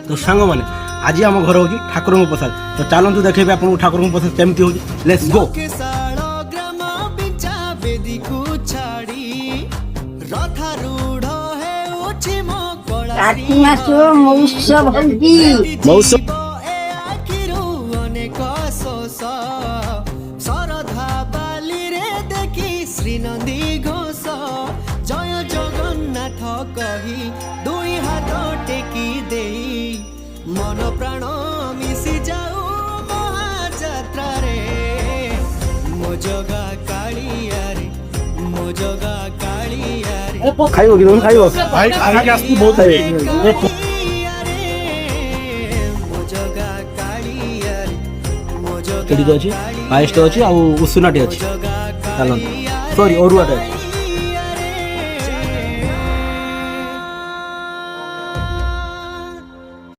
तो सांग मैंने आज आम घर हूँ ठाकुर प्रसाद तो चलतु देखे आपको ठाकुर प्रसाद केमती हो लेट्स गो। श्रीनंदी घोष जय जगन्नाथ कही दुई हाथ टेकी दे मन प्राण मिशि जाऊ महाजात्रा रे मो जगा कालिया रे मो जगा कालिया रे खाइब कि तुम खाइब भाई आगे आसतु बहुत है मो जगा कालिया रे मो जगा केडी तो अछि पायस तो अछि आ उसुनाटी अछि चलन सॉरी ओरुआटे अछि